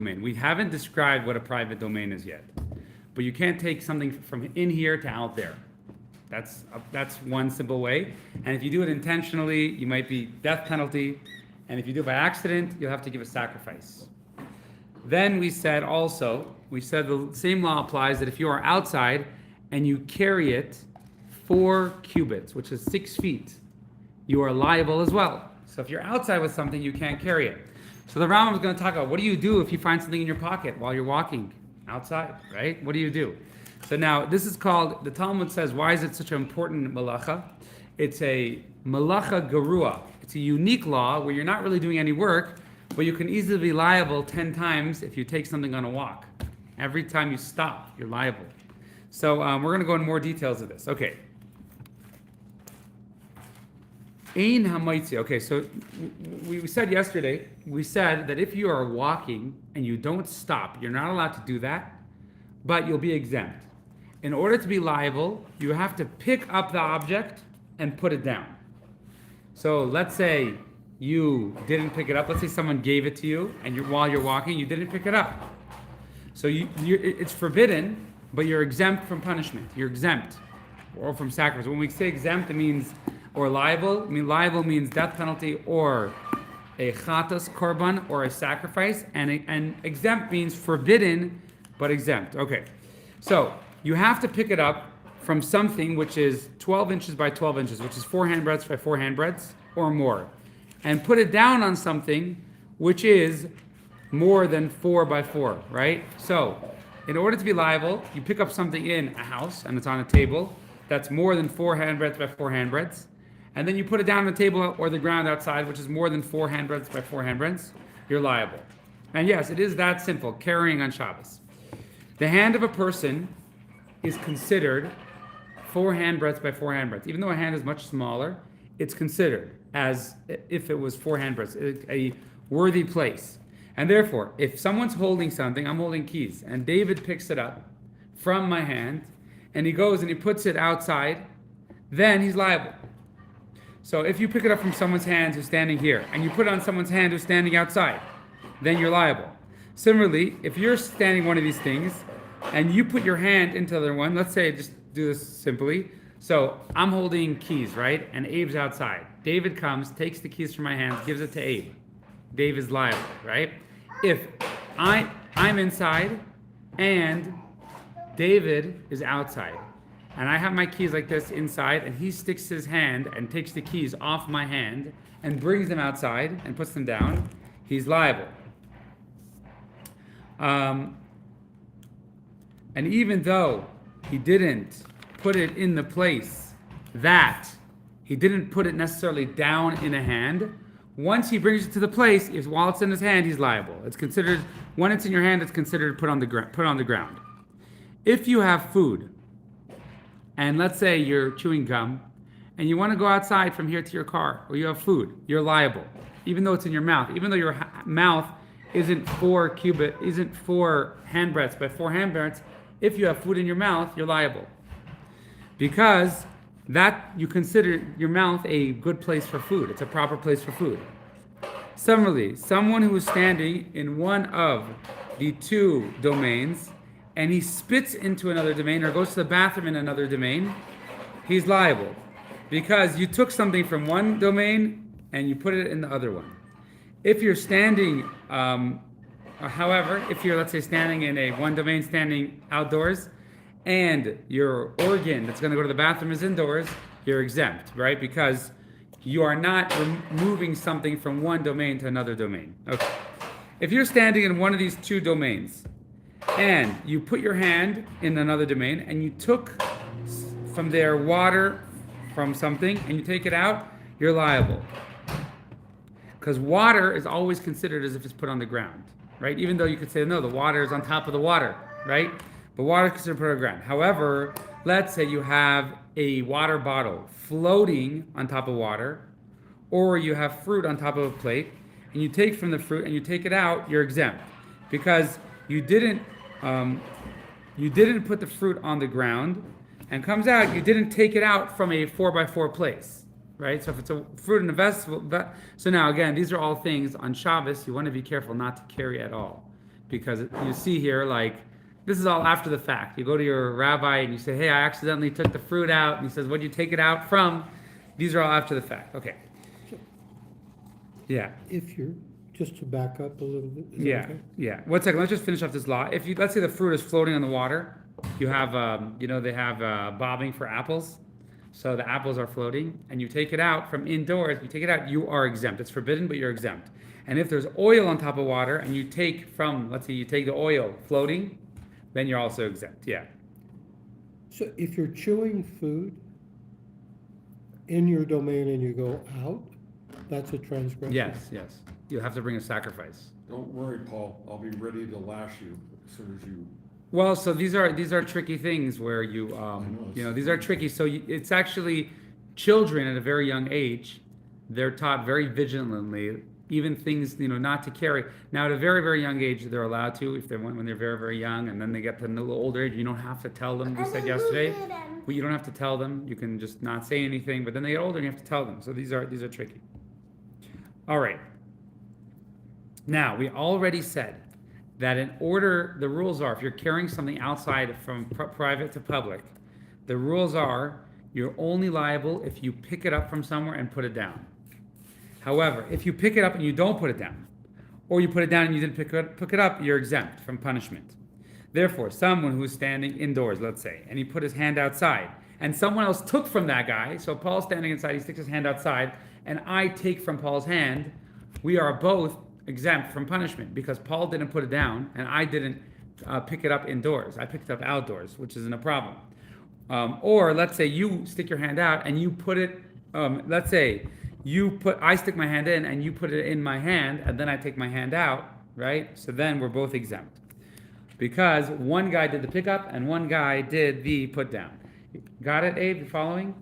domain. We haven't described what a private domain is yet, but you can't take something from in here to out there. That's one simple way. And if you do it intentionally, you might be death penalty. And if you do it by accident, you'll have to give a sacrifice. Then we said the same law applies that if you are outside and you carry it 4 cubits, which is 6 feet, you are liable as well. So if you're outside with something, you can't carry it. So the rambam is going to talk about what do you do if you find something in your pocket while you're walking outside, right? What do you do? So now this is called, the Talmud says, why is it such an important malacha? It's a malacha garua. It's a unique law where you're not really doing any work, but you can easily be liable 10 times if you take something on a walk. Every time you stop, you're liable. So we're going to go into more details of this. Okay. Ein hamaitzi. Okay, so we said yesterday, that if you are walking and you don't stop, you're not allowed to do that, but you'll be exempt. In order to be liable, you have to pick up the object and put it down. So let's say you didn't pick it up. Let's say someone gave it to you, and while you're walking, you didn't pick it up. So it's forbidden, but you're exempt from punishment. You're exempt, or from sacrifice. When we say exempt, it means or liable. Liable means death penalty or a chatas korban or a sacrifice, and exempt means forbidden but exempt. Okay, so you have to pick it up from something which is 12 inches by 12 inches, which is 4 handbreadths by 4 handbreadths or more, and put it down on something which is more than 4 by 4, right? So in order to be liable, you pick up something in a house and it's on a table that's more than 4 handbreadths by 4 handbreadths, and then you put it down on the table or the ground outside, which is more than 4 handbreadths by 4 handbreadths, you're liable. And yes, it is that simple, carrying on Shabbos. The hand of a person is considered 4 handbreadths by 4 handbreadths. Even though a hand is much smaller, it's considered as if it was 4 handbreadths, a worthy place. And therefore, if someone's holding something, I'm holding keys, and David picks it up from my hand, and he goes and he puts it outside, then he's liable. So if you pick it up from someone's hand who's standing here, and you put it on someone's hand who's standing outside, then you're liable. Similarly, if you're standing one of these things, and you put your hand into the other one, let's say, just do this simply. So I'm holding keys, right? And Abe's outside. David comes, takes the keys from my hands, gives it to Abe. Dave is liable, right? If I'm inside and David is outside, and I have my keys like this inside, and he sticks his hand and takes the keys off my hand and brings them outside and puts them down, he's liable. And even though he didn't put it in the place that he didn't put it necessarily down in a hand, once he brings it to the place, while it's in his hand, he's liable. It's considered, when it's in your hand, it's considered put on the ground. If you have food, and let's say you're chewing gum, and you want to go outside from here to your car, or you have food, you're liable, even though it's in your mouth, even though your mouth isn't 4 handbreadths by 4 handbreadths. If you have food in your mouth, you're liable, because that you consider your mouth a good place for food. It's a proper place for food. Similarly, someone who is standing in one of the 2 domains and he spits into another domain or goes to the bathroom in another domain, he's liable, because you took something from one domain and you put it in the other one. If you're standing, however, if you're, let's say, standing in a one domain, standing outdoors, and your organ that's going to go to the bathroom is indoors, you're exempt, right? Because you are not removing something from one domain to another domain. Okay. If you're standing in one of these 2 domains, and you put your hand in another domain, and you took from there water from something, and you take it out, you're liable. Because water is always considered as if it's put on the ground, right? Even though you could say, no, the water is on top of the water, right? But water is considered put on the ground. However, let's say you have a water bottle floating on top of water, or you have fruit on top of a plate, and you take from the fruit and you take it out, you're exempt. Because you didn't put the fruit on the ground, and comes out, you didn't take it out from a 4x4 place, right? So if it's a fruit in a vessel, so now again, these are all things on Shabbos you want to be careful not to carry at all, because you see here, like, this is all after the fact. You go to your rabbi and you say, hey, I accidentally took the fruit out. And he says, what'd you take it out from? These are all after the fact. Okay. Yeah. If you're, just to back up a little bit. Is that Yeah. okay? Yeah. 1 second. Let's just finish off this law. If you, let's say the fruit is floating on the water, you have, they have bobbing for apples. So the apples are floating and you take it out from indoors, you take it out, you are exempt. It's forbidden, but you're exempt. And if there's oil on top of water and you take from, let's say you take the oil floating, then you're also exempt. Yeah. So if you're chewing food in your domain and you go out, that's a transgression? Yes, yes. You'll have to bring a sacrifice. Don't worry, Paul, I'll be ready to lash you as soon as you. Well, so these are tricky things where you, these are tricky. So it's actually children at a very young age, they're taught very vigilantly, even things, not to carry. Now at a very, very young age, they're allowed to, if they want, when they're very, very young, and then they get to a little older age, you don't have to tell them, we said yesterday. Well, you don't have to tell them, you can just not say anything, but then they get older and you have to tell them. So these are tricky. All right. Now, we already said that the rules are, if you're carrying something outside from private to public, the rules are you're only liable if you pick it up from somewhere and put it down. However, if you pick it up and you don't put it down, or you put it down and you didn't pick it up, you're exempt from punishment. Therefore, someone who's standing indoors, let's say, and he put his hand outside, and someone else took from that guy, so Paul's standing inside, he sticks his hand outside, and I take from Paul's hand, we are both exempt from punishment because Paul didn't put it down and I didn't pick it up indoors. I picked it up outdoors, which isn't a problem. Or let's say you stick your hand out and you put it, let's say I stick my hand in and you put it in my hand and then I take my hand out, right? So then we're both exempt because one guy did the pickup and one guy did the put down. Got it, Abe? You following?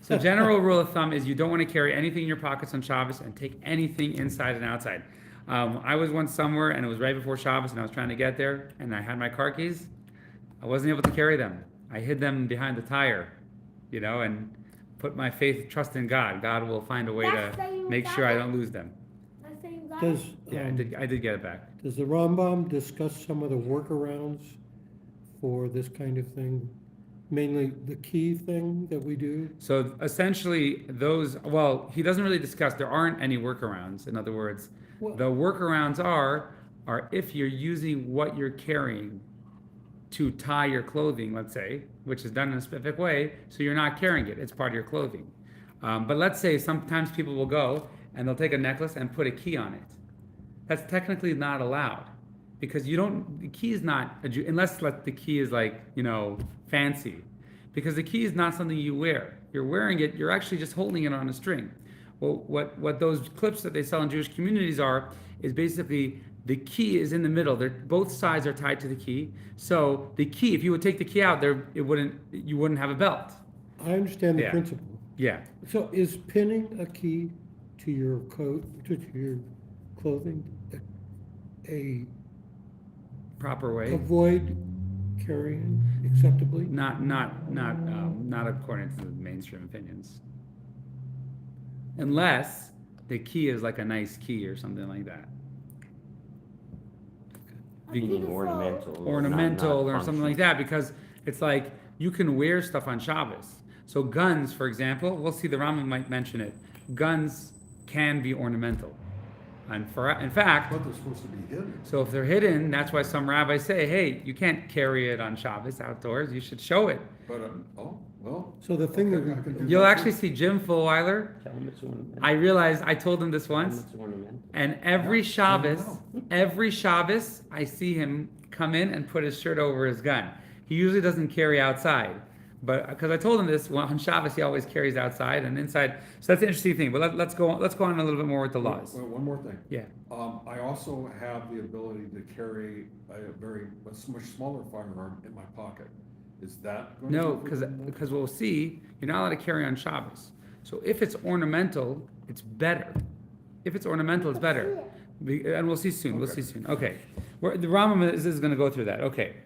So general rule of thumb is you don't want to carry anything in your pockets on Shabbos and take anything inside and outside. I was once somewhere and it was right before Shabbos and I was trying to get there and I had my car keys. I wasn't able to carry them. I hid them behind the tire, and put my faith, trust in God. God will find a way to make sure I don't lose them. I did get it back. Does the Rambam discuss some of the workarounds for this kind of thing? Mainly the key thing that we do? So essentially he doesn't really discuss, there aren't any workarounds. In other words, the workarounds are if you're using what you're carrying to tie your clothing, let's say, which is done in a specific way, so you're not carrying it, it's part of your clothing. But let's say sometimes people will go and they'll take a necklace and put a key on it. That's technically not allowed because the key is not, unless the key is fancy, because the key is not something you wear. You're wearing it, you're actually just holding it on a string. Well, what those clips that they sell in Jewish communities is basically the key is in the middle. Both sides are tied to the key. So the key, if you would take the key out, you wouldn't have a belt. I understand the principle. Yeah. So is pinning a key to your coat, to your clothing, a proper way? Avoid carrying acceptably? Not according to the mainstream opinions. Unless the key is like a nice key or something like that. Ornamental or something like that, because it's like you can wear stuff on Shabbos. So guns, for example, we'll see the Rambam might mention it. Guns can be ornamental. And in fact, But they're supposed to be hidden. so if they're hidden, that's why some rabbis say, hey, you can't carry it on Shabbos outdoors. You should show it. But, So the thing okay, that I can do You'll that. actually see Jim Fullweiler. I realized I told him this once, and every Shabbos, I see him come in and put his shirt over his gun. He usually doesn't carry outside, but because I told him this, on Shabbos he always carries outside and inside. So that's an interesting thing. But let's go on a little bit more with the laws. Well, one more thing. Yeah. I also have the ability to carry a much smaller firearm in my pocket. Is that going to No, be because we'll see, you're not allowed to carry on Shabbos. So if it's ornamental, it's better. If it's ornamental, it's better. And we'll see soon. We'll see soon. Okay. The Rambam is going to go through that. Okay.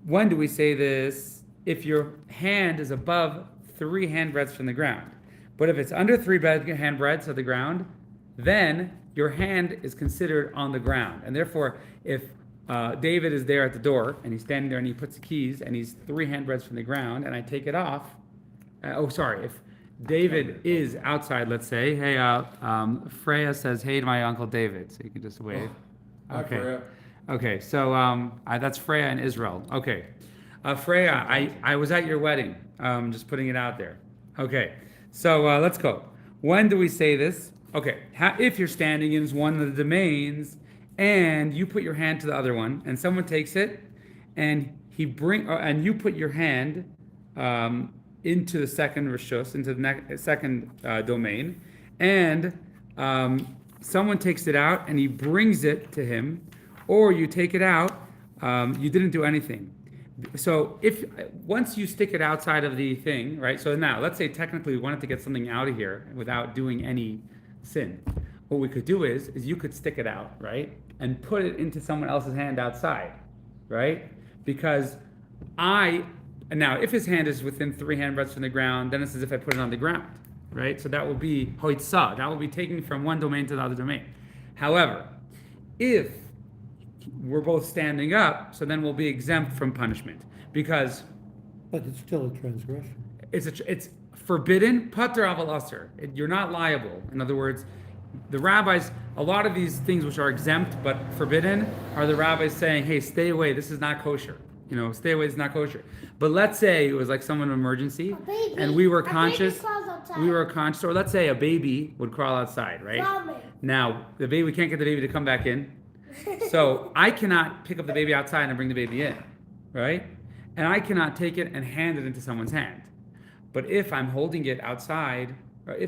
When do we say this? If your hand is above 3 handbreadths from the ground. But if it's under 3 handbreadths of the ground, then your hand is considered on the ground. And therefore, if David is there at the door, and he's standing there, and he puts the keys, and he's 3 handbreadths from the ground, and I take it off. If David is outside, let's say, hey, Freya says, hey to my Uncle David, so you can just wave. Hi, Freya. Okay, so that's Freya in Israel. Okay. Freya, I was at your wedding. Just putting it out there. Okay, so let's go. When do we say this? Okay, if you're standing in one of the domains and you put your hand to the other one and someone takes it and and you put your hand into the second rishus, into the second domain, and someone takes it out and he brings it to him, or you take it out, you didn't do anything. So once you stick it outside of the thing, right? So now, let's say technically we wanted to get something out of here without doing any sin. What we could do is you could stick it out, right? And put it into someone else's hand outside, right? Because now if his hand is within 3 handbreadths from the ground, then it's as if I put it on the ground, right? So that will be hoitzah. That will be taken from one domain to the other domain. However, if we're both standing up, so then we'll be exempt from punishment because. But it's still a transgression. It's forbidden, pater aval aser. You're not liable. In other words, the rabbis, a lot of these things which are exempt but forbidden, are the rabbis saying, hey, stay away, this is not kosher. Stay away, it's not kosher. But let's say it was like someone in emergency, and we were conscious, or let's say a baby would crawl outside, right? Now, we can't get the baby to come back in. So I cannot pick up the baby outside and bring the baby in, right? And I cannot take it and hand it into someone's hand. But if I'm holding it outside, I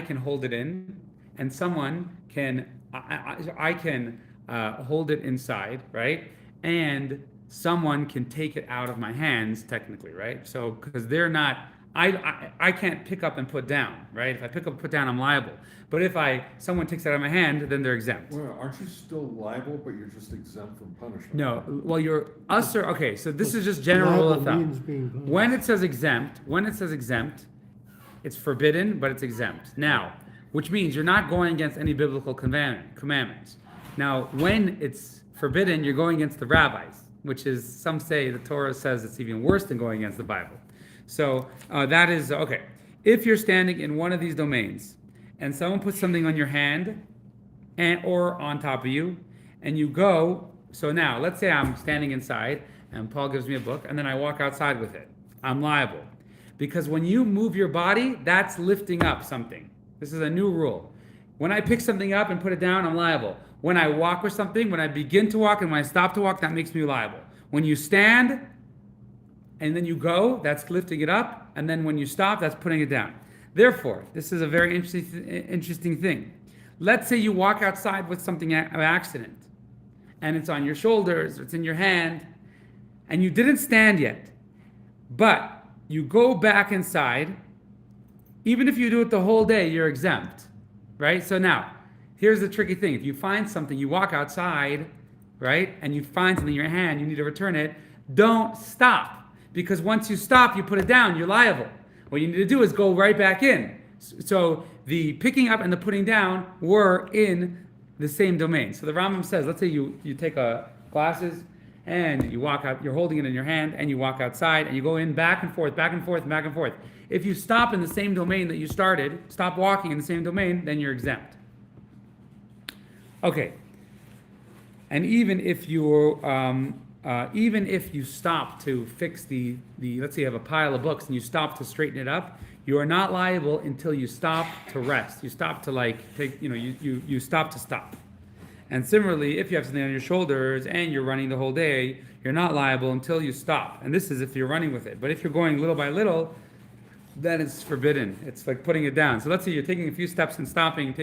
can hold it in, and someone can, I can hold it inside, right? And someone can take it out of my hands, technically, right? So, because they're not, I can't pick up and put down, right? If I pick up and put down, I'm liable. But if someone takes it out of my hand, then they're exempt. Well, aren't you still liable, but you're just exempt from punishment? No, well, you're usher. Okay, so this is just general rule of thumb. When it says exempt, it's forbidden, but it's exempt. Now, which means you're not going against any biblical commandments. Now, when it's forbidden, you're going against the rabbis, which is, some say the Torah says it's even worse than going against the Bible. So that is, okay. If you're standing in one of these domains and someone puts something on your hand or on top of you, and you go, so now let's say I'm standing inside and Paul gives me a book and then I walk outside with it. I'm liable. Because when you move your body, that's lifting up something. This is a new rule. When I pick something up and put it down, I'm liable. When I walk with something, when I begin to walk and when I stop to walk, that makes me liable. When you stand and then you go, that's lifting it up, and then when you stop, that's putting it down. Therefore, this is a very interesting thing. Let's say you walk outside with something of accident, and it's on your shoulders, or it's in your hand, and you didn't stand yet, but you go back inside. Even if you do it the whole day, you're exempt, right? So now, here's the tricky thing. If you find something, you walk outside, right, and you find something in your hand, you need to return it, don't stop. Because once you stop, you put it down, you're liable. What you need to do is go right back in. So the picking up and the putting down were in the same domain. So the Rambam says, let's say you take glasses and you walk out, you're holding it in your hand, and you walk outside and you go in back and forth, back and forth, back and forth. If you stop in the same domain that you started, stop walking in the same domain, then you're exempt. Okay. And even if you stop to fix the let's say you have a pile of books and you stop to straighten it up, you are not liable until you stop to rest. You stop to you stop to stop. And similarly, if you have something on your shoulders and you're running the whole day, you're not liable until you stop. And this is if you're running with it. But if you're going little by little, then it's forbidden. It's like putting it down. So let's say you're taking a few steps and stopping,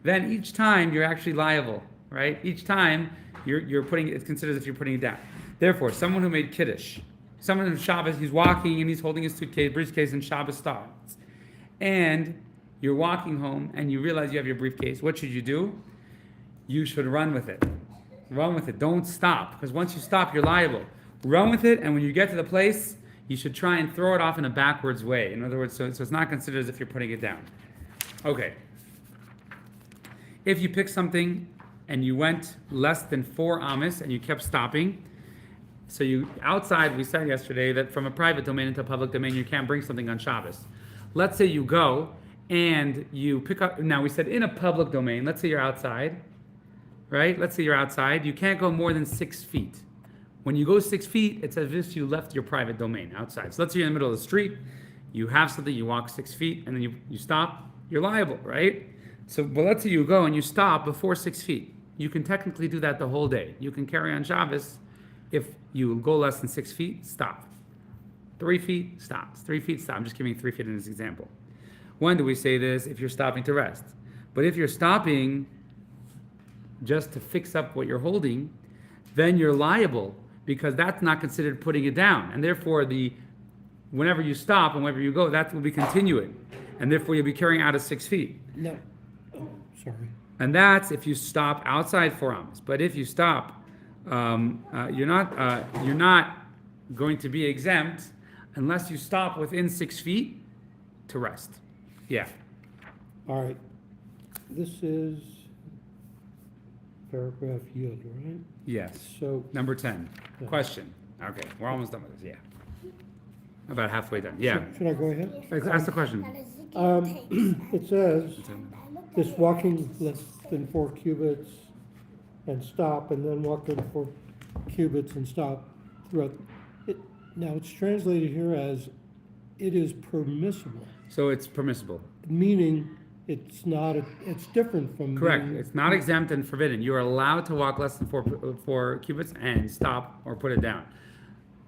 then each time you're actually liable, right? Each time you're putting it's considered as if you're putting it down. Therefore, someone who made Kiddush, someone in Shabbos, he's walking and he's holding his briefcase, and Shabbos starts. And you're walking home and you realize you have your briefcase. What should you do? You should run with it. Run with it. Don't stop, because once you stop, you're liable. Run with it, and when you get to the place, you should try and throw it off in a backwards way. In other words, so it's not considered as if you're putting it down. Okay. If you pick something and you went less than 4 amas and you kept stopping. So you outside, we said yesterday that from a private domain into a public domain, you can't bring something on Shabbos. Let's say you go and you pick up. Now we said in a public domain. Let's say you're outside, right? Let's say you're outside. You can't go more than 6 feet. When you go 6 feet, it's as if you left your private domain outside. So let's say you're in the middle of the street. You have something. You walk 6 feet, and then you stop. You're liable, right? So, but let's say you go and you stop before 6 feet. You can technically do that the whole day. You can carry on Shabbos. If you go less than 6 feet, stop. 3 feet, stop. 3 feet, stop. I'm just giving 3 feet in this example. When do we say this? If you're stopping to rest. But if you're stopping just to fix up what you're holding, then you're liable because that's not considered putting it down. And therefore, whenever you stop and whenever you go, that will be continuing. And therefore, you'll be carrying out of 6 feet. No, oh, sorry. And that's if you stop outside 4 amas. But if you stop, you're not going to be exempt unless you stop within 6 feet to rest. Yeah. All right. This is paragraph yield, right? Yes. So, Number 10. Yeah. Question. Okay, we're almost done with this. Yeah. About halfway done. Yeah. should I go ahead? Ask the question. It says, this walking less than 4 cubits and stop, and then walk in 4 cubits and stop throughout. Now, it's translated here as, it is permissible, So it's permissible. meaning it's not, it's different from. Correct. being- It's not exempt and forbidden. You are allowed to walk less than four cubits and stop or put it down.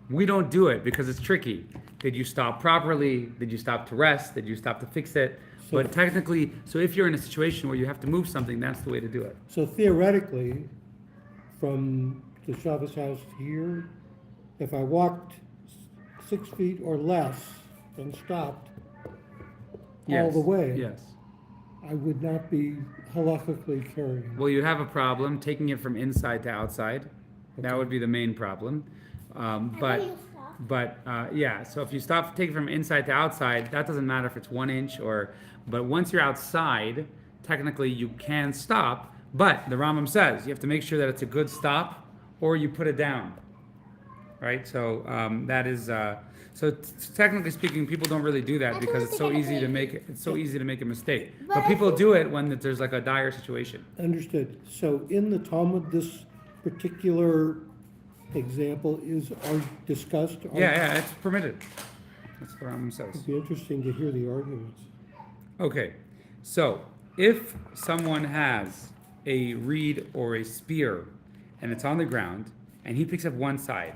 We don't do it because it's tricky. Did you stop properly? Did you stop to rest? Did you stop to fix it? But technically, so if you're in a situation where you have to move something, that's the way to do it. So theoretically, from the Shabbos house here, if I walked 6 feet or less and stopped all Yes. the way, Yes. I would not be halakhically carrying. Well, you have a problem taking it from inside to outside. That would be the main problem. But yeah, so if you stop taking from inside to outside, that doesn't matter if it's 1 inch but once you're outside, technically you can stop. But the Rambam says you have to make sure that it's a good stop or you put it down. Right? So that is technically speaking, people don't really do that because it's so easy to make a mistake. But people do it when there's like a dire situation. Understood. So in the Talmud, this particular example are discussed? Yeah, it's permitted. That's what Rambam says. It'd be interesting to hear the arguments. Okay, so if someone has a reed or a spear and it's on the ground and he picks up one side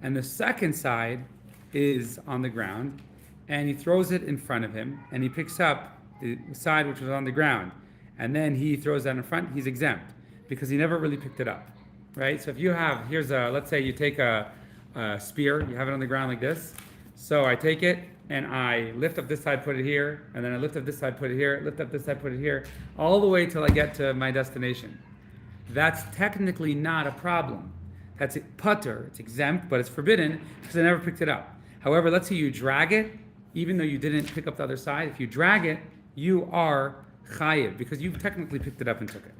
and the second side is on the ground and he throws it in front of him and he picks up the side which was on the ground and then he throws that in front, he's exempt because he never really picked it up, right? So if you have, let's say you take a spear, you have it on the ground like this. So I take it and I lift up this side, put it here, and then I lift up this side, put it here, lift up this side, put it here, all the way till I get to my destination. That's technically not a problem. That's putter, it's exempt, but it's forbidden because I never picked it up. However, let's say you drag it, even though you didn't pick up the other side, if you drag it, you are chayiv because you've technically picked it up and took it.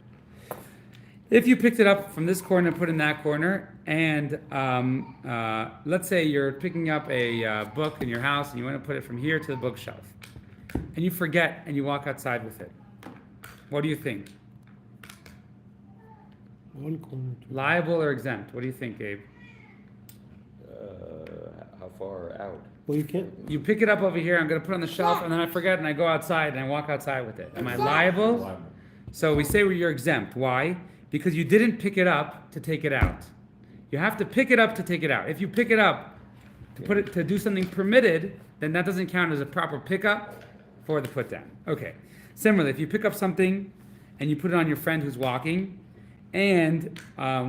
If you picked it up from this corner and put it in that corner, and let's say you're picking up a book in your house and you want to put it from here to the bookshelf, and you forget and you walk outside with it, what do you think? One corner to Liable or exempt? What do you think, Gabe? How far out? Well, you can't, You pick it up over here, I'm going to put it on the shelf, and then I forget and I go outside and I walk outside with it. Am I liable? Liable. So we say you're exempt. Why? Because you didn't pick it up to take it out. You have to pick it up to take it out. If you pick it up to do something permitted, then that doesn't count as a proper pickup for the put down. Okay. Similarly, if you pick up something and you put it on your friend who's walking, and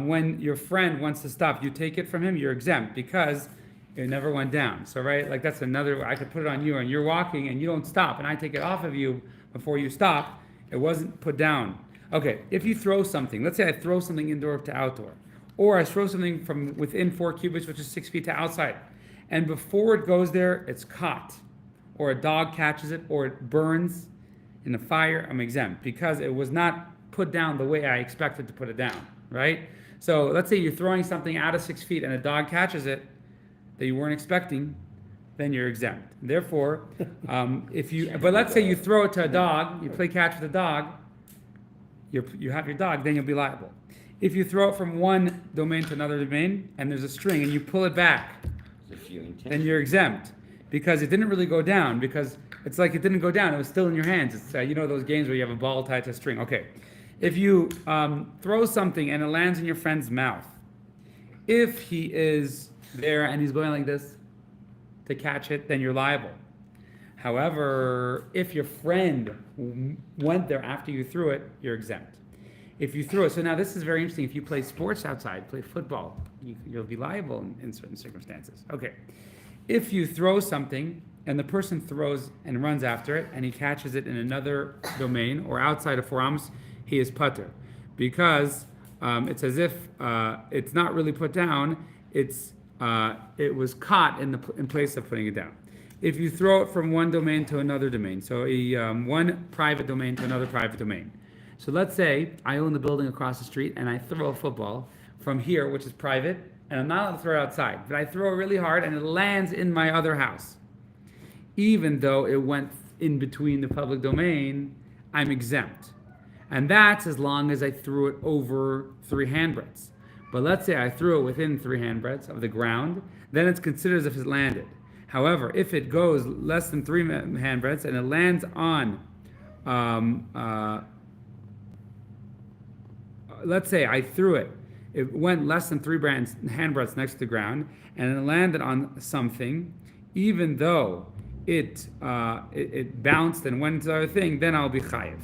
when your friend wants to stop, you take it from him, you're exempt because it never went down. So right, like that's another. I could put it on you, and you're walking, and you don't stop, and I take it off of you before you stop. It wasn't put down. Okay, if you throw something, let's say I throw something indoor to outdoor, or I throw something from within 4 cubits, which is 6 feet to outside, and before it goes there, it's caught, or a dog catches it, or it burns in a fire, I'm exempt, because it was not put down the way I expected to put it down, right? So let's say you're throwing something out of 6 feet and a dog catches it that you weren't expecting, then you're exempt. Therefore, but let's say you throw it to a dog, you play catch with a dog, you have your dog, then you'll be liable. If you throw it from one domain to another domain and there's a string and you pull it back, then you're exempt because it didn't really go down, because it's like it didn't go down, it was still in your hands. It's those games where you have a ball tied to a string. Okay, if you throw something and it lands in your friend's mouth, if he is there and he's going like this to catch it, then you're liable. However, if your friend went there after you threw it, you're exempt. If you throw it, so now this is very interesting. If you play sports outside, play football, you'll be liable in certain circumstances. Okay. If you throw something and the person throws and runs after it and he catches it in another domain or outside of 4 amos, he is putter. Because it's as if it's not really put down, it was caught in place of putting it down. If you throw it from one domain to another domain, so one private domain to another private domain. So let's say I own the building across the street and I throw a football from here, which is private, and I'm not allowed to throw it outside, but I throw it really hard and it lands in my other house. Even though it went in between the public domain, I'm exempt. And that's as long as I threw it over 3 handbreadths. But let's say I threw it within 3 handbreadths of the ground, then it's considered as if it landed. However, if it goes less than 3 handbreadths and it lands on let's say I threw it. It went less than 3 handbreadths next to the ground, and it landed on something, even though it bounced and went into the other thing, then I'll be chayiv.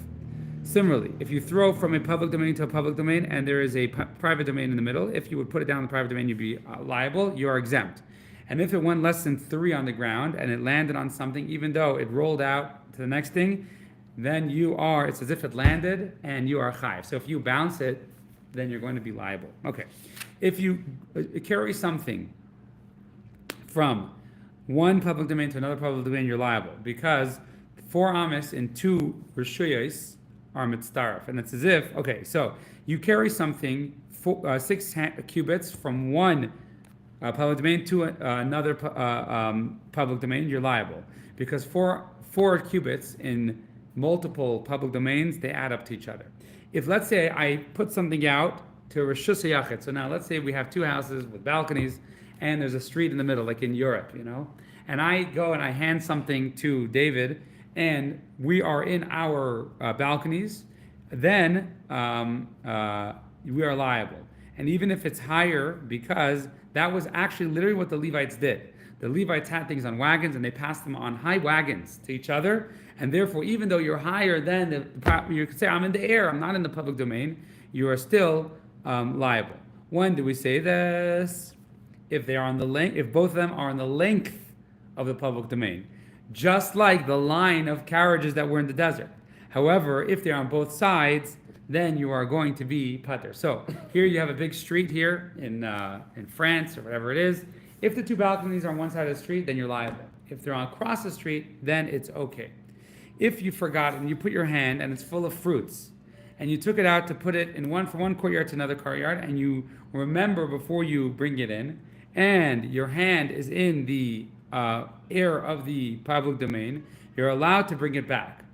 Similarly, if you throw from a public domain to a public domain and there is a private domain in the middle, if you would put it down in the private domain, you'd be liable. You are exempt. And if it went less than 3 on the ground and it landed on something, even though it rolled out to the next thing, then it's as if it landed and you are chayiv. So if you bounce it, then you're going to be liable. Okay. If you carry something from one public domain to another public domain, you're liable, because 4 amos in 2 rishuyos are mitzdaref. And it's as if, okay, so you carry something 6 cubits from one public domain to another public domain, you're liable, because 4 cubits in multiple public domains, they add up to each other. If, let's say, I put something out to Rishus HaYachid, so now let's say we have 2 houses with balconies and there's a street in the middle, like in Europe, and I go and I hand something to David and we are in our balconies, then we are liable. And even if it's higher, because that was actually literally what the Levites did. The Levites had things on wagons and they passed them on high wagons to each other. And therefore, even though you're higher than you could say, I'm in the air, I'm not in the public domain, you are still liable. When do we say this? If both of them are on the length of the public domain, just like the line of carriages that were in the desert. However, if they're on both sides, then you are going to be putter. So here you have a big street here in France or whatever it is. If the 2 balconies are on one side of the street, then you're liable. If they're across the street, then it's okay. If you forgot and you put your hand and it's full of fruits, and you took it out to put it from one courtyard to another courtyard, and you remember before you bring it in, and your hand is in the air of the public domain, you're allowed to bring it back,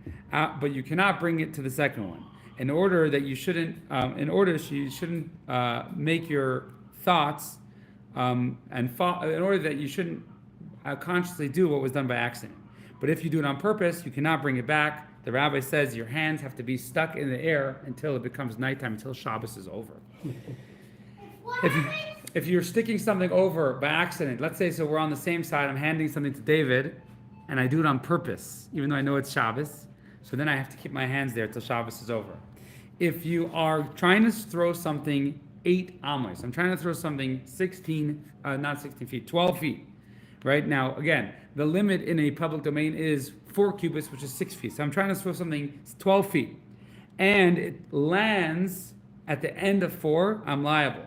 but you cannot bring it to the second one. In order that you shouldn't make your thoughts, in order that you shouldn't consciously do what was done by accident. But if you do it on purpose, you cannot bring it back. The rabbi says your hands have to be stuck in the air until it becomes nighttime, until Shabbos is over. If you're sticking something over by accident, let's say, so we're on the same side, I'm handing something to David, and I do it on purpose, even though I know it's Shabbos, so then I have to keep my hands there till Shabbos is over. If you are trying to throw something 8 amos, I'm trying to throw something 12 feet. Right now, again, the limit in a public domain is 4 cubits, which is 6 feet. So I'm trying to throw something 12 feet, and it lands at the end of 4, I'm liable,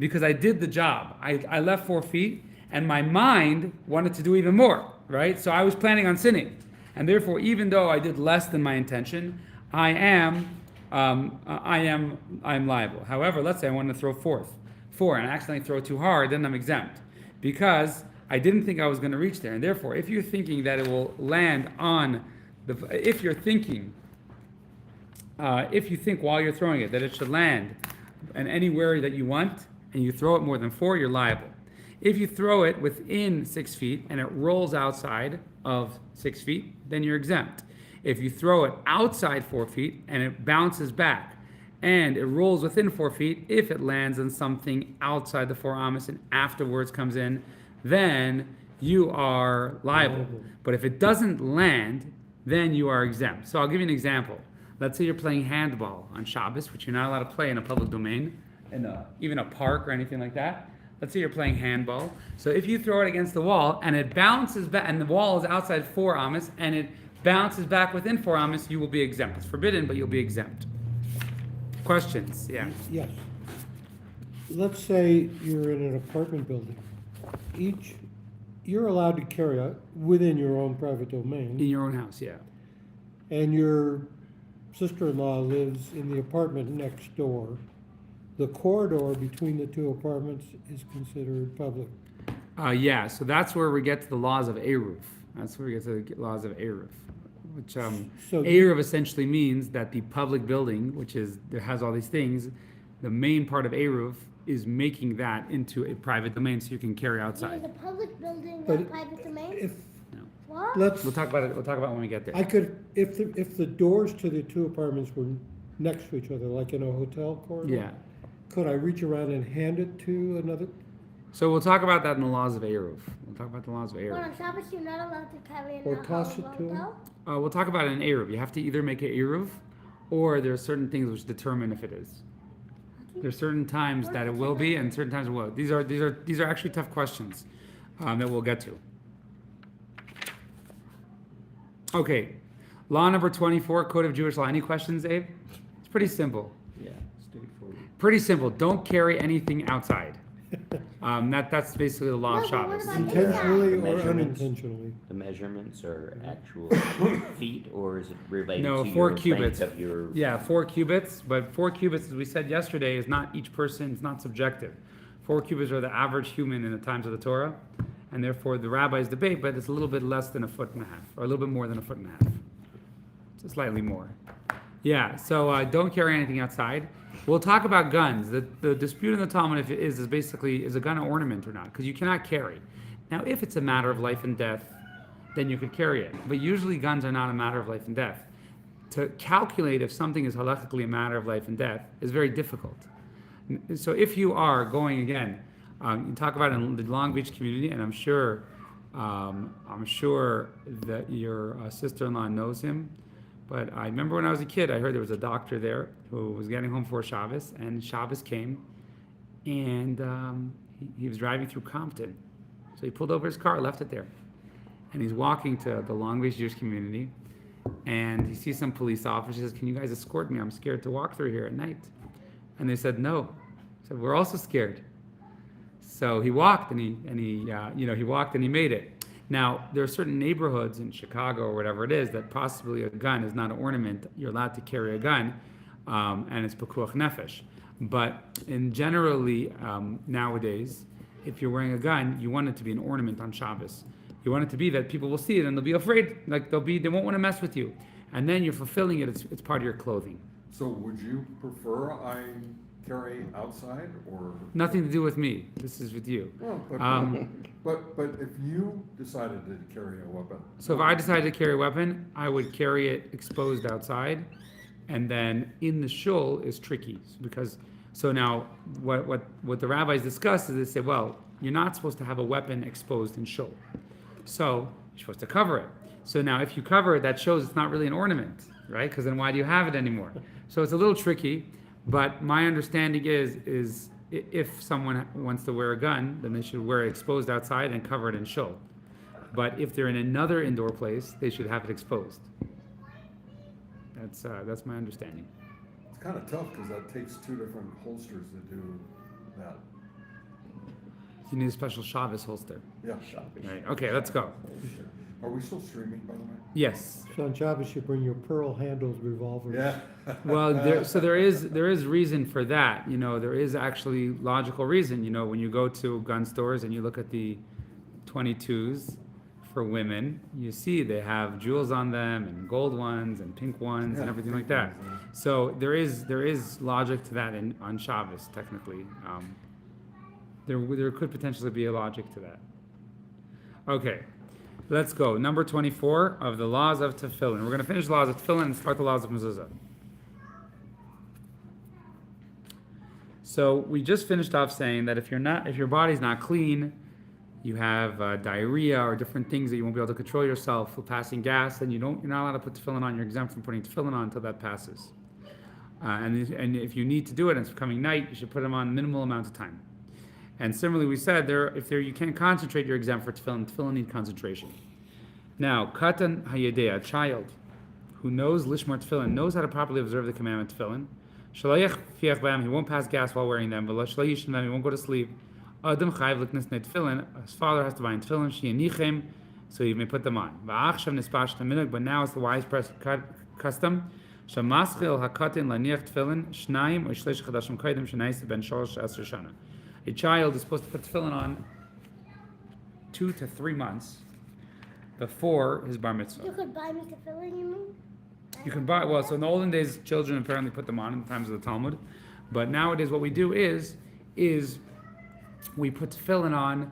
because I did the job. I left 4 feet, and my mind wanted to do even more, right? So I was planning on sinning, and therefore, even though I did less than my intention, I am I'm liable. However, let's say I want to throw four, and I accidentally throw too hard, then I'm exempt because I didn't think I was going to reach there. And therefore, if you're thinking that it will land on if you think while you're throwing it that it should land in anywhere that you want, and you throw it more than 4, you're liable. If you throw it within 6 feet and it rolls outside of 6 feet, then you're exempt. If you throw it outside 4 feet and it bounces back and it rolls within 4 feet, if it lands on something outside the 4 amos and afterwards comes in, then you are liable. But if it doesn't land, then you are exempt. So I'll give you an example. Let's say you're playing handball on Shabbos, which you're not allowed to play in a public domain, even a park or anything like that. Let's say you're playing handball. So if you throw it against the wall and it bounces back, and the wall is outside 4 amos, and it bounces back within 4 amos, you will be exempt. It's forbidden, but you'll be exempt. Questions? Yeah. Yes. Let's say you're in an apartment building. You're allowed to carry out within your own private domain. In your own house, yeah. And your sister-in-law lives in the apartment next door. The corridor between the 2 apartments is considered public. Yeah, so that's where we get to the laws of Eruv. That's where we get to the laws of Eruv. Which So- Eruv essentially means that the public building, that has all these things, the main part of Eruv is making that into a private domain so you can carry Is outside. a public building But a private domain? If, What? let's, We'll talk about it when we get there. if the doors to the 2 apartments were next to each other, like in a hotel corridor? Yeah. Could I reach around and hand it to another? So we'll talk about that in the laws of Eruv. We'll talk about the laws of But Eruv. on Shabbos, you're not allowed to carry in Or a toss it to 'em? hotel? We'll talk about it in Eruv. You have to either make it Eruv, or there are certain things which determine if it is. There's certain times that it will be, and certain times it won't. These are actually tough questions that we'll get to. Okay, law number 24, Code of Jewish Law. Any questions, Abe? It's pretty simple. Yeah, straightforward. Pretty simple. Don't carry anything outside. That's basically the law of No, but what Shabbos. about Intentionally The or measurements. unintentionally? The measurements are actual feet, or is it related No, to 4 your cubits. length of your? Yeah, 4 cubits, but 4 cubits, as we said yesterday, is not each person, it's not subjective. 4 cubits are the average human in the times of the Torah, and therefore the rabbis debate, but it's a little bit less than 1.5 feet, or a little bit more than 1.5 feet. So slightly more. Yeah, so don't carry anything outside. We'll talk about guns. The dispute in the Talmud if it is basically, is a gun an ornament or not? Because you cannot carry. Now, if it's a matter of life and death, then you could carry it. But usually guns are not a matter of life and death. To calculate if something is halachically a matter of life and death is very difficult. So if you are going again, you talk about in the Long Beach community, and I'm sure that your sister-in-law knows him. But I remember when I was a kid, I heard there was a doctor there who was getting home for Shabbos, and Shabbos came, and he was driving through Compton. So he pulled over his car, left it there. And he's walking to the Long Beach Jewish community, and he sees some police officers. He says, "Can you guys escort me? I'm scared to walk through here at night." And they said, "No." He said, "We're also scared." So he walked, and he walked and he made it. Now, there are certain neighborhoods in Chicago or whatever it is that possibly a gun is not an ornament. You're allowed to carry a gun, and it's pekuach nefesh. But in generally nowadays, if you're wearing a gun, you want it to be an ornament on Shabbos. You want it to be that people will see it and they'll be afraid, like they won't want to mess with you. And then you're fulfilling it. It's part of your clothing. So would you prefer I carry outside or? Nothing to do with me. This is with you. Well, but if you decided to carry a weapon. So if I decided to carry a weapon, I would carry it exposed outside, and then in the shul is tricky because. So now, what the rabbis discuss is they say, well, you're not supposed to have a weapon exposed in shul, so you're supposed to cover it. So now, if you cover it, that shows it's not really an ornament, right? Because then why do you have it anymore? So it's a little tricky. But my understanding is if someone wants to wear a gun, then they should wear it exposed outside and cover it in shul. But if they're in another indoor place, they should have it exposed. That's my understanding. It's kind of tough because that takes 2 different holsters to do that. You need a special Shabbos holster. Yeah. Right. Okay, let's go. Are we still streaming, by the way? Yes. So on Shabbos, you bring your pearl-handled revolvers. Yeah. Well, there is reason for that. There is actually logical reason. When you go to gun stores and you look at the 22s for women, you see they have jewels on them and gold ones and pink ones and Yeah, everything pink like that. ones, So there is logic to that on Shabbos technically. There could potentially be a logic to that. Okay, let's go. Number 24 of the laws of tefillin. We're going to finish the laws of tefillin and start the laws of mezuzah. So we just finished off saying that if your body's not clean, you have diarrhea or different things that you won't be able to control yourself for passing gas, then you're not allowed to put tefillin on. You're exempt from putting tefillin on until that passes. And if you need to do it and it's becoming night, you should put them on minimal amounts of time. And similarly, we said you can't concentrate, you're exempt for tefillin. Tefillin need concentration. Now, katan hayedeh, a child who knows lishmar tefillin, knows how to properly observe the commandment tefillin. Shalayach fiach b'am, he won't pass gas while wearing them. V'lo shalayishim b'am, he won't go to sleep. Adam chayv liknas tefillin, his father has to buy tefillin, sheyanichem, so he may put them on. V'achshav nispash minhag, but now it's the wise custom. Shamaschil hakatin laniach tefillin, shnayim or shleish chadashim kaidim shenayis ben shalosh esr shana. A child is supposed to put tefillin on 2 to 3 months before his bar mitzvah. You could buy me tefillin, you mean? You can buy, so in the olden days, children apparently put them on in the times of the Talmud. But nowadays, what we do is we put tefillin on,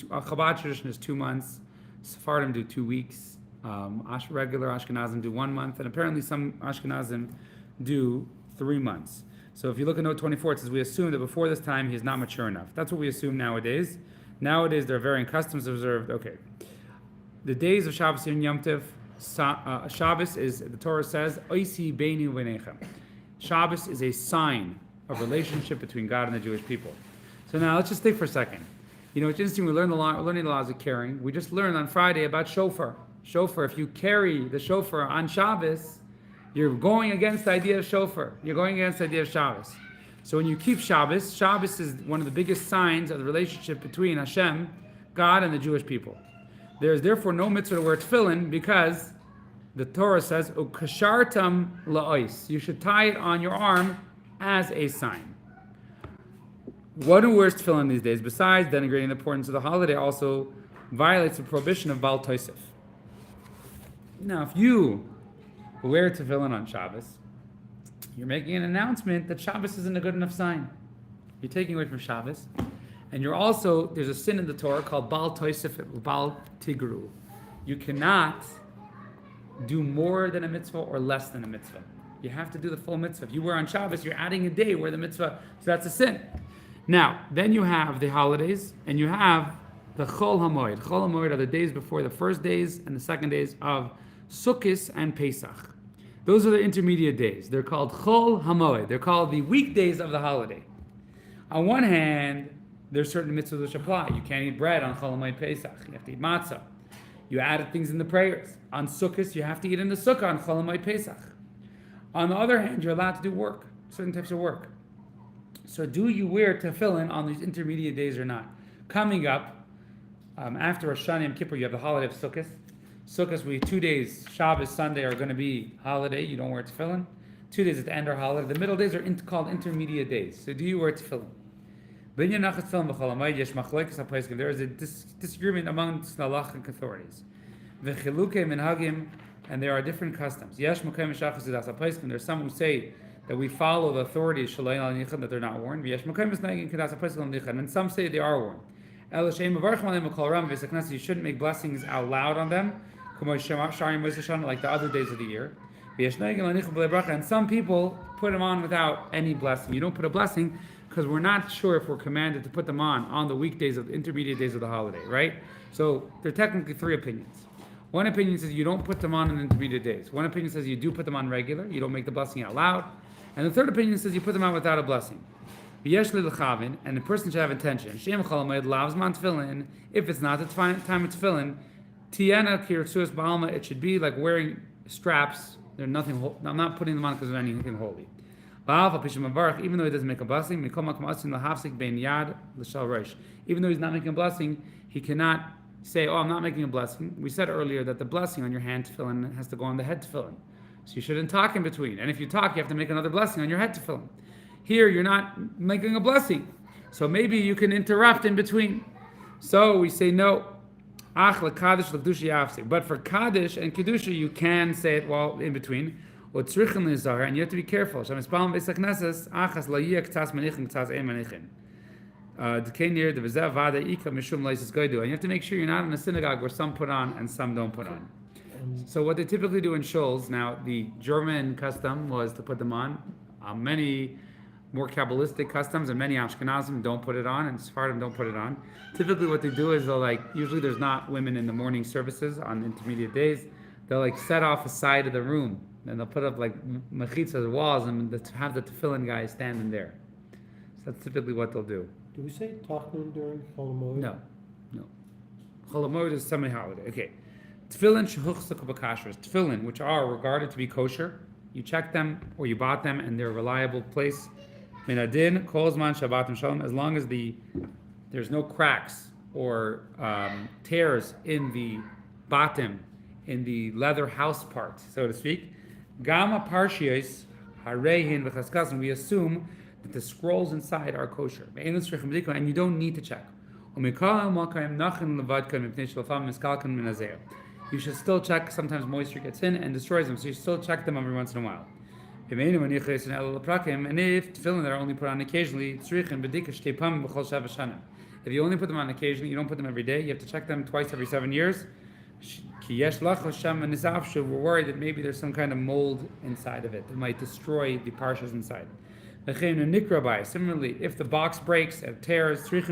Chabad tradition is 2 months, Sephardim do 2 weeks, regular Ashkenazim do 1 month, and apparently some Ashkenazim do 3 months. So if you look at note 24, it says we assume that before this time he is not mature enough. That's what we assume nowadays. Nowadays there are varying customs observed. Okay. The days of Shabbos and Yom Tov, Shabbos is, the Torah says, Oisi beini u'beinechem. Shabbos is a sign of relationship between God and the Jewish people. So now let's just think for a second. It's interesting, we're learning the laws of carrying. We just learned on Friday about shofar. Shofar, if you carry the shofar on Shabbos, you're going against the idea of shofar. You're going against the idea of Shabbos. So when you keep Shabbos, Shabbos is one of the biggest signs of the relationship between Hashem, God, and the Jewish people. There is therefore no mitzvah to wear tefillin because the Torah says, "Ukashartam la'ois." You should tie it on your arm as a sign. One who wears tefillin these days, besides denigrating the importance of the holiday, also violates the prohibition of Baal Tosef. Now, if you wear tefillin on Shabbos, you're making an announcement that Shabbos isn't a good enough sign. You're taking away from Shabbos. And there's a sin in the Torah called Baal Tosef, Baal Tigru. You cannot do more than a mitzvah or less than a mitzvah. You have to do the full mitzvah. If you wear on Shabbos, you're adding a day where the mitzvah, so that's a sin. Now, then you have the holidays, and you have the Chol HaMoed. Chol HaMoed are the days before the first days and the second days of Sukkot and Pesach. Those are the intermediate days. They're called Chol HaMoed. They're called the weekdays of the holiday. On one hand, there's certain mitzvahs which apply. You can't eat bread on Chol HaMoed Pesach. You have to eat matzah. You added things in the prayers. On Sukkot, you have to eat in the Sukkah on Chol HaMoed Pesach. On the other hand, you're allowed to do work, certain types of work. So do you wear tefillin on these intermediate days or not? Coming up, after Rosh Hashanah and Kippur, you have the holiday of Sukkot. Sukkot, 2 days, Shabbos, Sunday, are going to be holiday. You don't wear tefillin. 2 days at the end are holiday. The middle days are called intermediate days. So do you wear tefillin? There is a disagreement amongst the halachic authorities. And there are different customs. There are some who say that we follow the authorities that they're not worn. And some say they are worn. You shouldn't make blessings out loud on them, like the other days of the year. And some people put them on without any blessing. You don't put a blessing because we're not sure if we're commanded to put them on the weekdays of the intermediate days of the holiday, right? So there are technically 3 opinions. One opinion says you don't put them on the intermediate days. One opinion says you do put them on regular. You don't make the blessing out loud. And the third opinion says you put them on without a blessing. And the person should have intention. If it's not the time of tefillin, it should be like wearing straps. They're nothing. I'm not putting them on because of anything holy. Even though he doesn't make a blessing, even though he's not making a blessing, he cannot say, "Oh, I'm not making a blessing." We said earlier that the blessing on your hand tefillin has to go on the head tefillin, so you shouldn't talk in between. And if you talk, you have to make another blessing on your head tefillin. Here, you're not making a blessing, so maybe you can interrupt in between. So we say no. But for Kaddish and Kedusha, you can say it while in between. And you have to be careful. You have to make sure you're not in a synagogue where some put on and some don't put on. So what they typically do in shuls, now the German custom was to put them on. Many more Kabbalistic customs and many Ashkenazim don't put it on, and Sephardim don't put it on. Typically what they do is usually there's not women in the morning services on intermediate days. They'll set off a side of the room, and they'll put up mechitzas, walls, and have the tefillin guy standing there. So that's typically what they'll do. Do we say tachnun during Chol Hamoed? No. Chol Hamoed is semi-holiday. Okay. Tefillin shehuchzak b'kashrus. Tefillin, which are regarded to be kosher, you check them or you bought them and they're a reliable place. Minadin kol zman shabbatim shalom. As long as there's no cracks or tears in the bottom, in the leather house part, so to speak. Gama parshios harehin v'chaskasim. We assume that the scrolls inside are kosher, and you don't need to check. You should still check. Sometimes moisture gets in and destroys them, so you still check them every once in a while. And if tefillin that are only put on occasionally, if you only put them on occasionally, you don't put them every day, you have to check them twice every 7 years. We're worried that maybe there's some kind of mold inside of it that might destroy the parshas inside. Similarly, if the box breaks and tears, you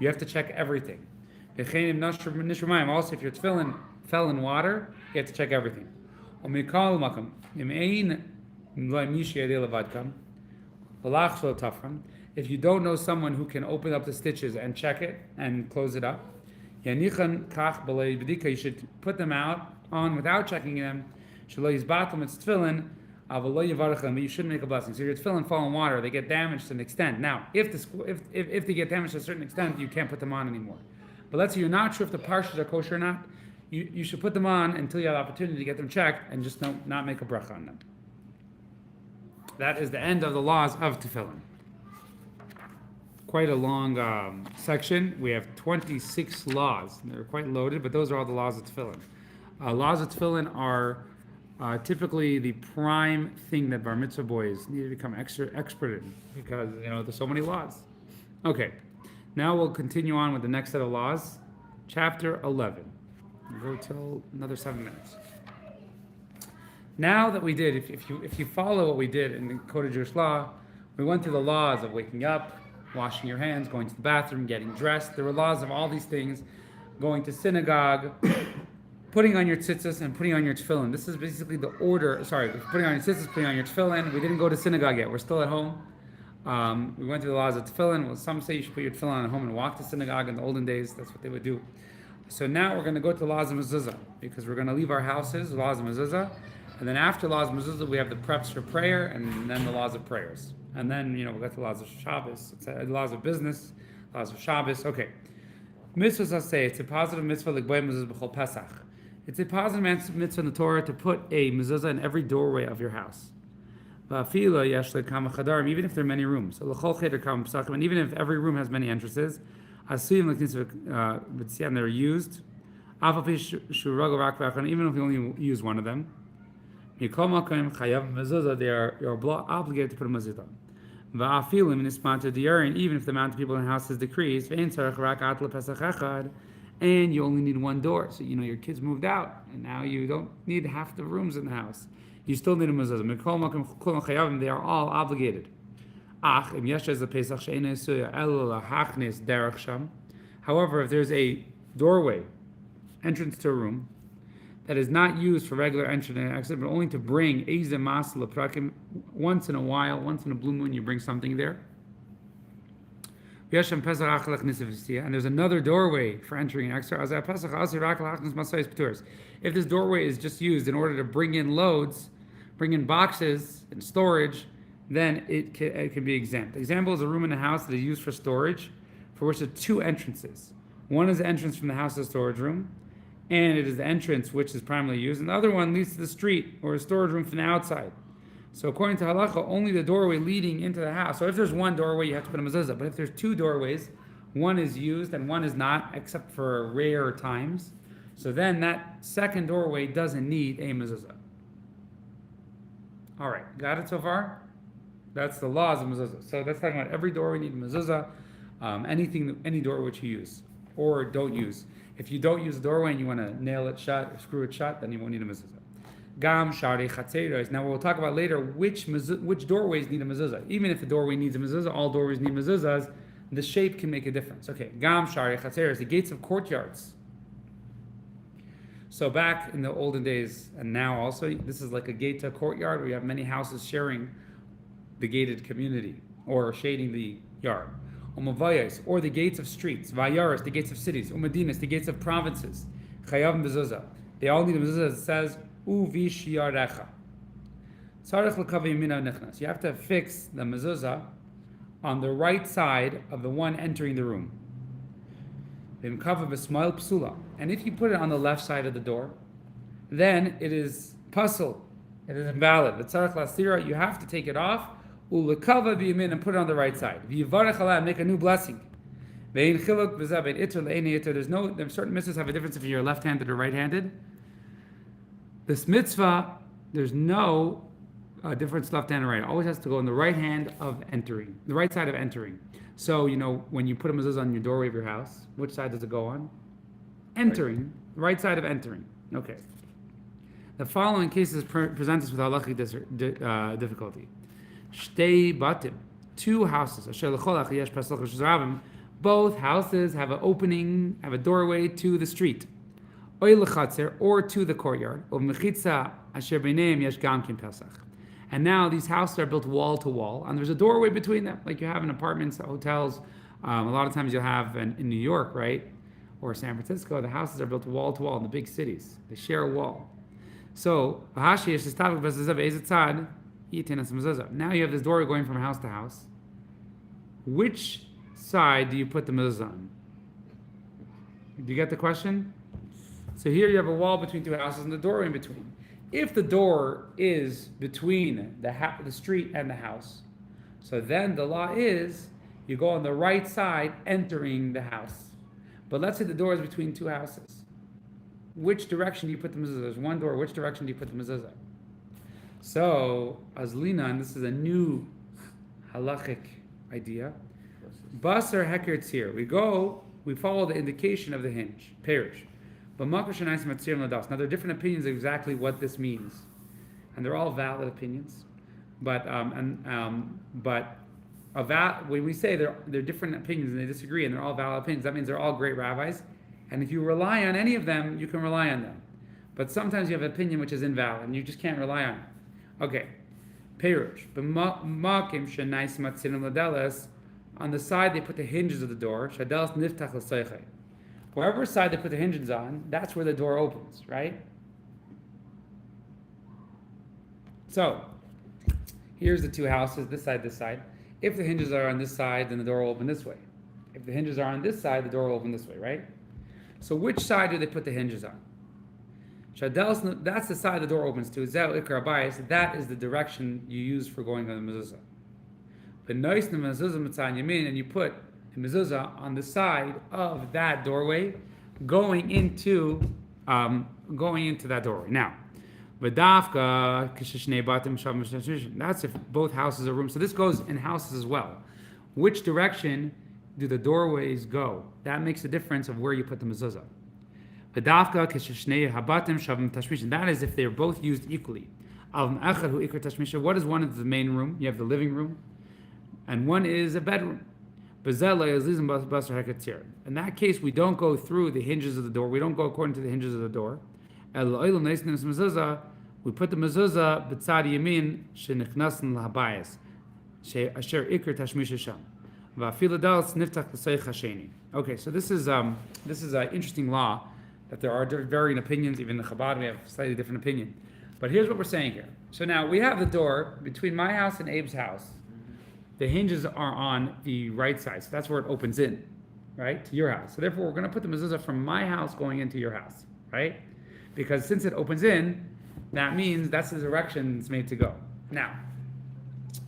have to check everything. Also, if your tefillin fell in water, you have to check everything. If you don't know someone who can open up the stitches and check it and close it up, you should put them on without checking them. But you shouldn't make a blessing. So your tefillin fall in water, they get damaged to an extent. Now, if they get damaged to a certain extent, you can't put them on anymore. But let's say you're not sure if the parshas are kosher or not, you should put them on until you have the opportunity to get them checked and just not make a bracha on them. That is the end of the laws of tefillin. Quite a long section. We have 26 laws. They're quite loaded, but those are all the laws of tefillin. Laws of tefillin are typically the prime thing that bar mitzvah boys need to become expert in because there's so many laws. Okay, now we'll continue on with the next set of laws, chapter 11. We'll go till another 7 minutes. Now that we did, if you follow what we did in the Code of Jewish Law, we went through the laws of waking up, washing your hands, going to the bathroom, getting dressed. There were laws of all these things, going to synagogue, putting on your tzitzis and putting on your tefillin. This is basically the order. Putting on your tzitzis, putting on your tefillin. We didn't go to synagogue yet. We're still at home. We went through the laws of tefillin. Well, some say you should put your tefillin at home and walk to synagogue. In the olden days, that's what they would do. So now we're going to go to the laws of mezuzah because we're going to leave our houses, the laws of mezuzah. And then after laws of mezuzah, we have the preps for prayer and then the laws of prayers. And then, we'll get to the laws of shabbos, the laws of business, laws of shabbos. Okay. Mitzvahs, I say, it's a positive mitzvah like boy mezuzah b'chol Pesach. It's a positive mitzvah in the Torah to put a mezuzah in every doorway of your house. Even if there are many rooms. And even if every room has many entrances, and they're used, even if you only use one of them, you're obligated to put a mezuzah. Even if the amount of people in the house is decreased, and you only need one door. So your kids moved out, and now you don't need half the rooms in the house. You still need a mezuzah. They are all obligated. However, if there's a doorway, entrance to a room, that is not used for regular entrance and exit, but only to bring once in a while, once in a blue moon, you bring something there. And there's another doorway for entering and exit. If this doorway is just used in order to bring in loads, bring in boxes and storage, then it can be exempt. Example is a room in a house that is used for storage, for which there are two entrances. One is the entrance from the house to the storage room, and it is the entrance which is primarily used, and the other one leads to the street or a storage room from the outside. So according to halacha, only the doorway leading into the house. So if there's one doorway, you have to put a mezuzah. But if there's two doorways, one is used and one is not, except for rare times, so then that second doorway doesn't need a mezuzah. All right, got it so far? That's the laws of mezuzah. So that's talking about every doorway need a mezuzah, any door which you use or don't use. If you don't use the doorway and you want to nail it shut or screw it shut, then you won't need a mezuzah. Gam shari chatzeros. Now we'll talk about later which doorways need a mezuzah. Even if the doorway needs a mezuzah, all doorways need mezuzahs. The shape can make a difference. Okay, gam shari chatzeros, the gates of courtyards. So back in the olden days, and now also, this is like a gate to a courtyard where you have many houses sharing the gated community or shading the yard. Umavayas, or the gates of streets. Vayaras, the gates of cities. Umadinas, the gates of provinces. Chayav mezuzah. They all need a mezuzah that says uvish yarecha. Tzarich l'kavay yamina nichnas. You have to fix the mezuzah on the right side of the one entering the room. V'imkava b'smail psula. And if you put it on the left side of the door, then it is pasul. It is invalid. V'tzarich l'asira. You have to take it off. Ulekava b'yamin, and put it on the right side. V'yivarech aleh, make a new blessing. Ve'in chiluk b'zeh ve'in iter le'eni iter. There's certain mitzvahs have a difference if you're left-handed or right-handed. This mitzvah, there's no difference left-hand and right. It always has to go on the right hand of entering, the right side of entering. So, when you put a mezuzah on your doorway of your house, which side does it go on? Entering, right side of entering. Okay. The following cases present us with halachic difficulty. Shtei batim, two houses. Both houses have an opening, have a doorway to the street, or to the courtyard. And now these houses are built wall to wall, and there's a doorway between them, like you have in apartments, hotels. A lot of times you'll have in New York, right, or San Francisco, the houses are built wall to wall in the big cities. They share a wall. So now you have this doorway going from house to house. Which side do you put the mezuzah on? Do you get the question? So here you have a wall between two houses and the doorway in between. If the door is between the street and the house, so then the law is you go on the right side entering the house. But let's say the door is between two houses. Which direction do you put the mezuzah? There's one door. Which direction do you put the mezuzah? So, Azlina, and this is a new halachic idea. Basar heker tzir. We follow the indication of the hinge, parish. But now there are different opinions of exactly what this means, and they're all valid opinions. But when we say they're different opinions and they disagree, and they're all valid opinions, that means they're all great rabbis. And if you rely on any of them, you can rely on them. But sometimes you have an opinion which is invalid, and you just can't rely on it. Okay, Perush. On the side they put the hinges of the door. Wherever side they put the hinges on, that's where the door opens, right? So, here's the two houses, this side. If the hinges are on this side, then the door will open this way. If the hinges are on this side, the door will open this way, right? So which side do they put the hinges on? That's the side the door opens to. That is the direction you use for going on the mezuzah. And you put the mezuzah on the side of that doorway, going into that doorway. Now, that's if both houses are rooms. So this goes in houses as well. Which direction do the doorways go? That makes a difference of where you put the mezuzah. That is if they are both used equally. What is one is the main room? You have the living room, and one is a bedroom. In that case, we don't go through the hinges of the door. We don't go according to the hinges of the door. We put the mezuzah b'tzad yamin shenichnasen lahabayis asher ikr tashmish sham va'afilu dalas niftach l'seich hasheni. Okay, so this is an interesting law that there are varying opinions. Even the Chabad, we have a slightly different opinion. But here's what we're saying here. So now we have the door between my house and Abe's house. The hinges are on the right side, so that's where it opens in, right, to your house. So therefore, we're going to put the mezuzah from my house going into your house, right? Because since it opens in, that means that's the direction it's made to go. Now,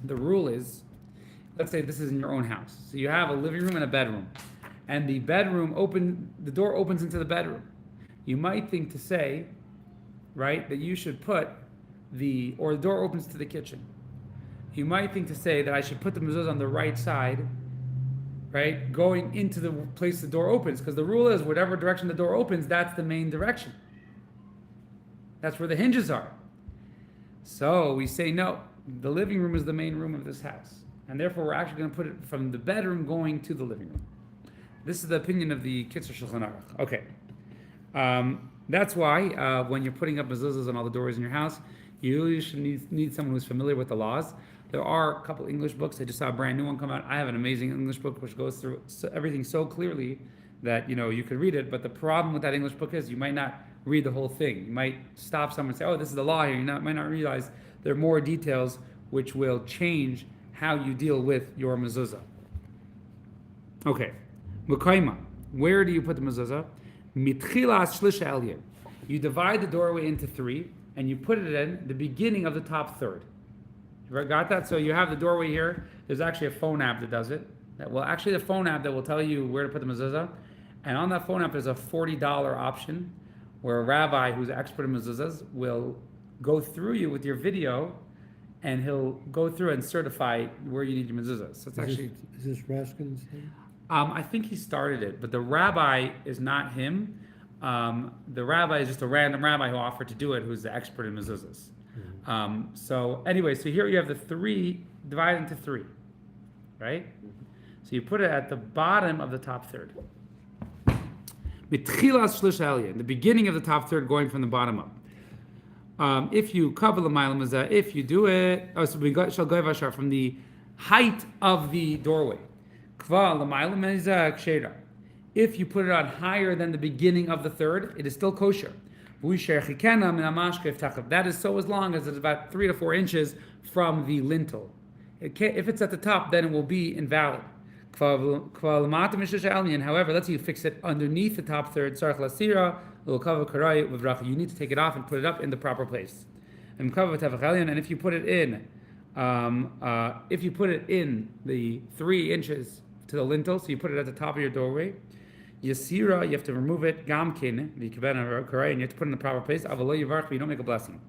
the rule is, let's say this is in your own house. So you have a living room and a bedroom, and the door opens into the bedroom. You might think to say, right, that you should put or the door opens to the kitchen. You might think to say that I should put the mezuzah on the right side, right, going into the place the door opens, because the rule is whatever direction the door opens, that's the main direction. That's where the hinges are. So we say no, the living room is the main room of this house, and therefore we're actually going to put it from the bedroom going to the living room. This is the opinion of the Kitzur Shulchan Aruch. Okay. That's why when you're putting up mezuzahs on all the doors in your house, you should need someone who's familiar with the laws. There are a couple English books. I just saw a brand new one come out. I have an amazing English book which goes through everything so clearly that you could read it. But the problem with that English book is you might not read the whole thing. You might stop someone and say, "Oh, this is the law here." You might not realize there are more details which will change how you deal with your mezuzah. Okay, Mukaima. Where do you put the mezuzah? Mitchilas shlisha elyon. You divide the doorway into three, and you put it in the beginning of the top third. You got that? So you have the doorway here. There's actually a phone app that does it. The phone app that will tell you where to put the mezuzah. And on that phone app, there's a $40 option where a rabbi who's an expert in mezuzahs will go through you with your video, and he'll go through and certify where you need your mezuzahs. So it's actually... Is this Raskin's thing? I think he started it, but the rabbi is not him. The rabbi is just a random rabbi who offered to do it, who's the expert in mezuzahs. So here you have the three divided into three, right? So you put it at the bottom of the top third. The beginning of the top third, going from the bottom up. If you cover the mailam, if you do it, from the height of the doorway. If you put it on higher than the beginning of the third, it is still kosher. That is so as long as it's about 3 to 4 inches from the lintel. If it's at the top, then it will be invalid. However, let's say you fix it underneath the top third. You need to take it off and put it up in the proper place. And if you put it in, the 3 inches to the lintel, so you put it at the top of your doorway. Yasira, you have to remove it. Gamkin, and you have to put it in the proper place. Avalo yivarch, but you don't make a blessing.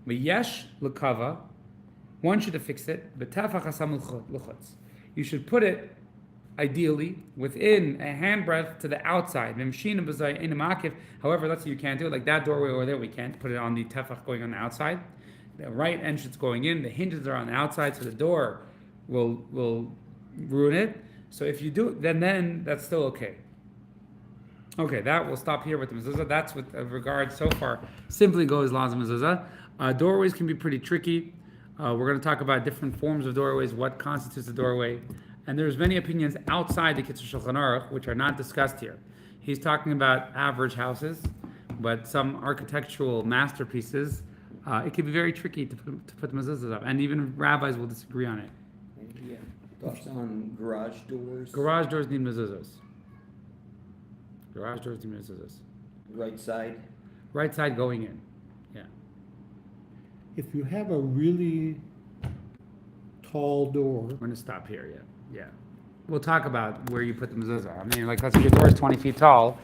Yesh lekava, one should have fixed it. Betafach hasam luchotz. You should put it ideally within a handbreadth to the outside. However, let's say you can't do it like that doorway over there. We can't put it on the tefach going on the outside. The right entrance going in, the hinges are on the outside, so the door will ruin it. So if you do it, then that's still okay. Okay, that will stop here with the mezuzah. That's with regard so far. Simply goes laws of mezuzah. Doorways can be pretty tricky. We're going to talk about different forms of doorways, what constitutes a doorway. And there's many opinions outside the Kitzur Shulchan Aruch which are not discussed here. He's talking about average houses, but some architectural masterpieces, it can be very tricky to put the mezuzahs up. And even rabbis will disagree on it. Yeah. Thoughts on garage doors? Garage doors need mezuzahs. Garage doors need mezuzahs. Right side? Right side going in. Yeah. If you have a really tall door, We're going to stop here, yeah. We'll talk about where you put the mezuzah. I mean, like, let's say your door is 20 feet tall.